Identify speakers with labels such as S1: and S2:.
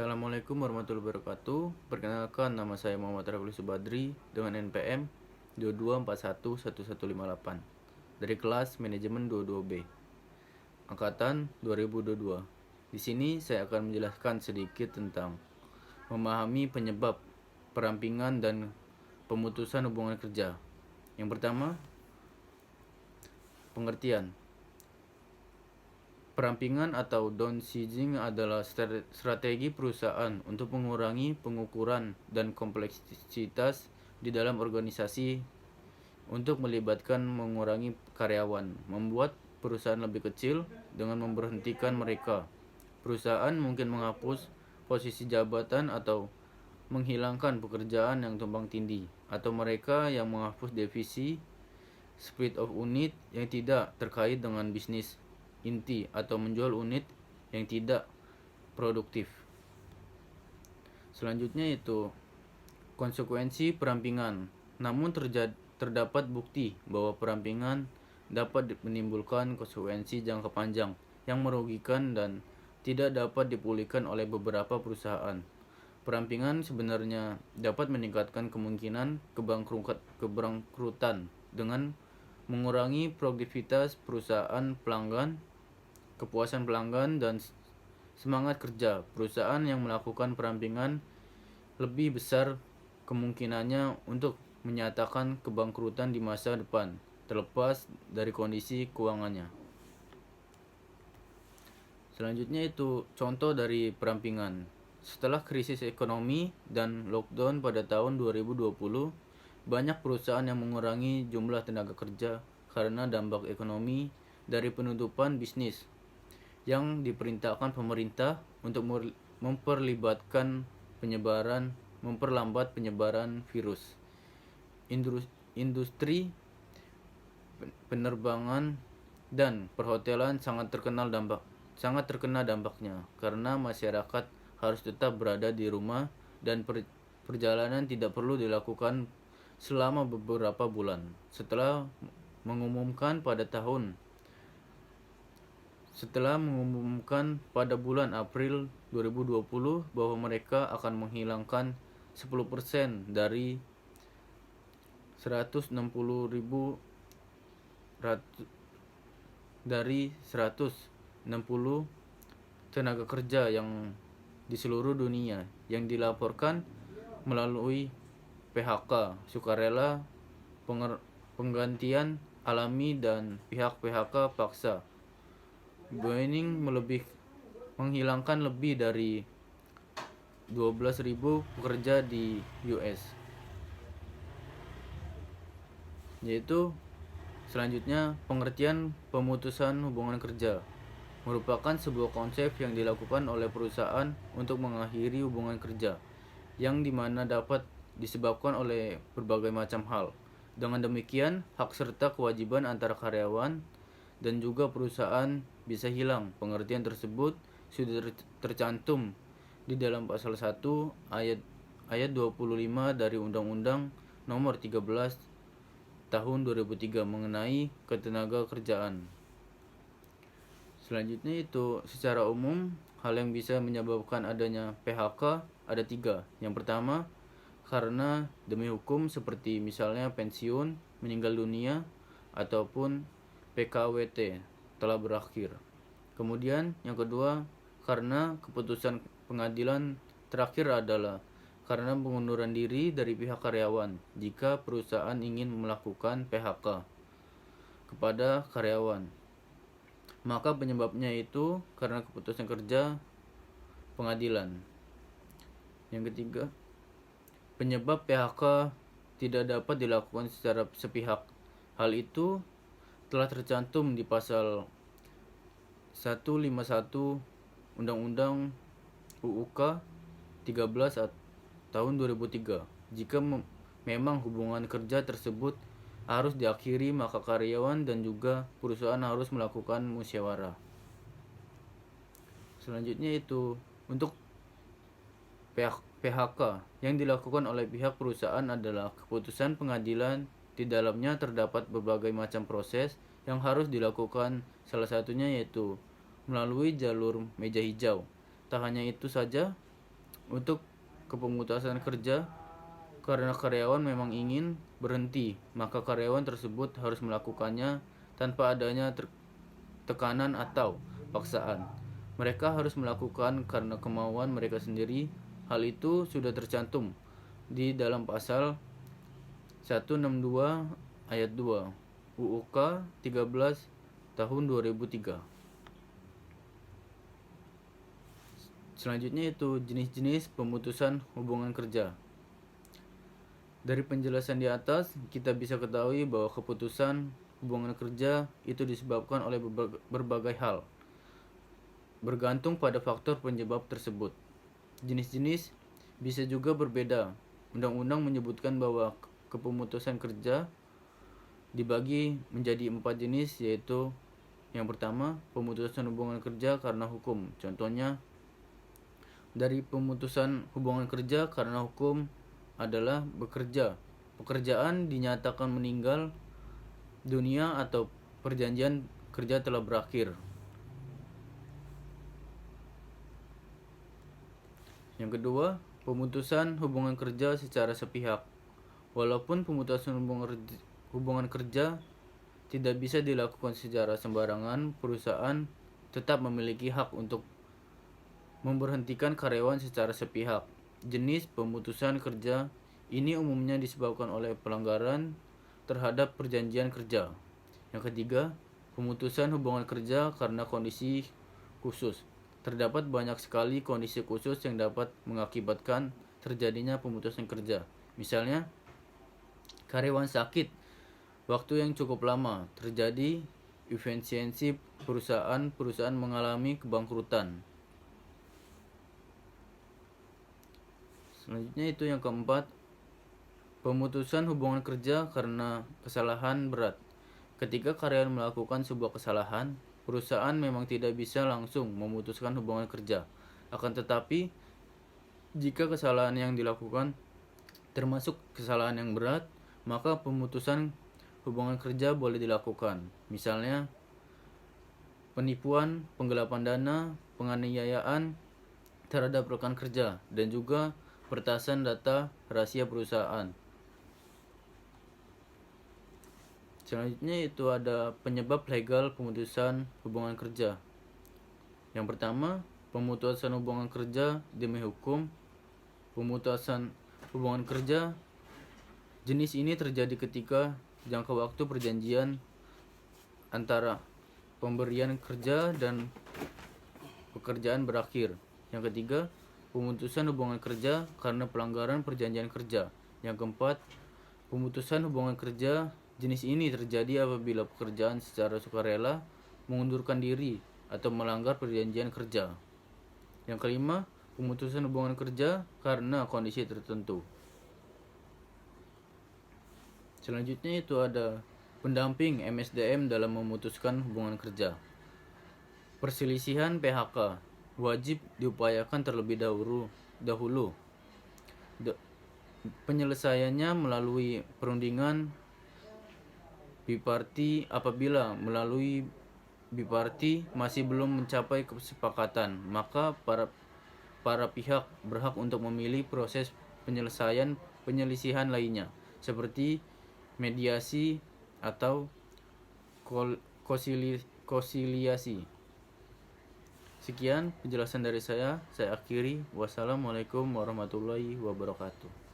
S1: Assalamualaikum warahmatullahi wabarakatuh. Perkenalkan, nama saya Muhammad Rafli Subadri dengan NPM 22411158 dari kelas Manajemen 22B angkatan 2022. Di sini saya akan menjelaskan sedikit tentang memahami penyebab perampingan dan pemutusan hubungan kerja. Yang pertama, pengertian. Perampingan atau downsizing adalah strategi perusahaan untuk mengurangi pengukuran dan kompleksitas di dalam organisasi untuk melibatkan mengurangi karyawan, membuat perusahaan lebih kecil dengan memberhentikan mereka. Perusahaan mungkin menghapus posisi jabatan atau menghilangkan pekerjaan yang tumpang tindih, atau mereka yang menghapus divisi split of unit yang tidak terkait dengan bisnis inti atau menjual unit yang tidak produktif. Selanjutnya itu konsekuensi perampingan. Namun terdapat bukti bahwa perampingan dapat menimbulkan konsekuensi jangka panjang yang merugikan dan tidak dapat dipulihkan oleh beberapa perusahaan. Perampingan sebenarnya dapat meningkatkan kemungkinan kebangkrutan dengan mengurangi produktivitas perusahaan pelanggan, kepuasan pelanggan, dan semangat kerja. Perusahaan yang melakukan perampingan lebih besar kemungkinannya untuk menyatakan kebangkrutan di masa depan, terlepas dari kondisi keuangannya. Selanjutnya itu contoh dari perampingan. Setelah krisis ekonomi dan lockdown pada tahun 2020, banyak perusahaan yang mengurangi jumlah tenaga kerja karena dampak ekonomi dari penutupan bisnis yang diperintahkan pemerintah untuk memperlambat penyebaran virus. Industri penerbangan dan perhotelan sangat terkena dampaknya karena masyarakat harus tetap berada di rumah dan perjalanan tidak perlu dilakukan selama beberapa bulan. Setelah mengumumkan pada bulan April 2020 bahwa mereka akan menghilangkan 10% dari 160 tenaga kerja yang di seluruh dunia yang dilaporkan melalui PHK, sukarela, penggantian alami, dan pihak PHK paksa. Boeing menghilangkan lebih dari 12.000 pekerja di US. Yaitu selanjutnya, pengertian pemutusan hubungan kerja merupakan sebuah konsep yang dilakukan oleh perusahaan untuk mengakhiri hubungan kerja yang dimana dapat disebabkan oleh berbagai macam hal. Dengan demikian, hak serta kewajiban antara karyawan dan juga perusahaan bisa hilang. Pengertian tersebut sudah tercantum di dalam pasal 1 ayat 25 dari Undang-Undang Nomor 13 Tahun 2003 mengenai ketenaga kerjaan. Selanjutnya itu secara umum hal yang bisa menyebabkan adanya PHK ada 3. Yang pertama, karena demi hukum seperti misalnya pensiun, meninggal dunia, ataupun PKWT telah berakhir. Kemudian yang kedua, karena keputusan pengadilan terakhir adalah karena pengunduran diri dari pihak karyawan jika perusahaan ingin melakukan PHK kepada karyawan, maka penyebabnya itu karena keputusan kerja pengadilan. Yang ketiga, penyebab PHK tidak dapat dilakukan secara sepihak. Hal itu telah tercantum di pasal 151 Undang-Undang UUK 13 tahun 2003. Jika memang hubungan kerja tersebut harus diakhiri, maka karyawan dan juga perusahaan harus melakukan musyawarah. Selanjutnya itu untuk PHK yang dilakukan oleh pihak perusahaan adalah keputusan pengadilan. Di dalamnya terdapat berbagai macam proses yang harus dilakukan, salah satunya yaitu melalui jalur meja hijau. Tak hanya itu saja, Untuk kepemutasan kerja, karena karyawan memang ingin berhenti, maka karyawan tersebut harus melakukannya tanpa adanya tekanan atau paksaan. Mereka harus melakukan karena kemauan mereka sendiri. Hal itu sudah tercantum di dalam pasal 162 ayat 2 UUK 13 tahun 2003. Selanjutnya itu jenis-jenis pemutusan hubungan kerja. Dari penjelasan di atas, kita bisa ketahui bahwa keputusan hubungan kerja itu disebabkan oleh berbagai hal, bergantung pada faktor penyebab tersebut. Jenis-jenis bisa juga berbeda. Undang-undang menyebutkan bahwa kepemutusan kerja dibagi menjadi 4 jenis, yaitu yang pertama, pemutusan hubungan kerja karena hukum. Contohnya, dari pemutusan hubungan kerja karena hukum adalah bekerja. Pekerjaan dinyatakan meninggal dunia atau perjanjian kerja telah berakhir. Yang kedua, pemutusan hubungan kerja secara sepihak. Walaupun pemutusan hubungan kerja tidak bisa dilakukan secara sembarangan, perusahaan tetap memiliki hak untuk memberhentikan karyawan secara sepihak. Jenis pemutusan kerja ini umumnya disebabkan oleh pelanggaran terhadap perjanjian kerja. Yang ketiga, pemutusan hubungan kerja karena kondisi khusus. Terdapat banyak sekali kondisi khusus yang dapat mengakibatkan terjadinya pemutusan kerja. Misalnya, karyawan sakit waktu yang cukup lama, terjadi efisiensi perusahaan mengalami kebangkrutan. Selanjutnya itu yang keempat, pemutusan hubungan kerja karena kesalahan berat. Ketika karyawan melakukan sebuah kesalahan, perusahaan memang tidak bisa langsung memutuskan hubungan kerja. Akan tetapi, jika kesalahan yang dilakukan termasuk kesalahan yang berat, maka pemutusan hubungan kerja boleh dilakukan. Misalnya, penipuan, penggelapan dana, penganiayaan terhadap rekan kerja, dan juga peretasan data rahasia perusahaan. Selanjutnya itu ada penyebab legal pemutusan hubungan kerja. Yang pertama, pemutusan hubungan kerja demi hukum. Pemutusan hubungan kerja jenis ini terjadi ketika jangka waktu perjanjian antara pemberian kerja dan pekerjaan berakhir. Yang ketiga, pemutusan hubungan kerja karena pelanggaran perjanjian kerja. Yang keempat, pemutusan hubungan kerja jenis ini terjadi apabila pekerjaan secara sukarela mengundurkan diri atau melanggar perjanjian kerja. Yang kelima, pemutusan hubungan kerja karena kondisi tertentu. Selanjutnya itu ada pendamping MSDM dalam memutuskan hubungan kerja. Perselisihan PHK wajib diupayakan terlebih dahulu. Penyelesaiannya melalui perundingan biparti. Apabila melalui biparti masih belum mencapai kesepakatan, maka para pihak berhak untuk memilih proses penyelisihan lainnya, seperti mediasi atau konsiliasi. Sekian penjelasan dari saya akhiri. Wassalamualaikum warahmatullahi wabarakatuh.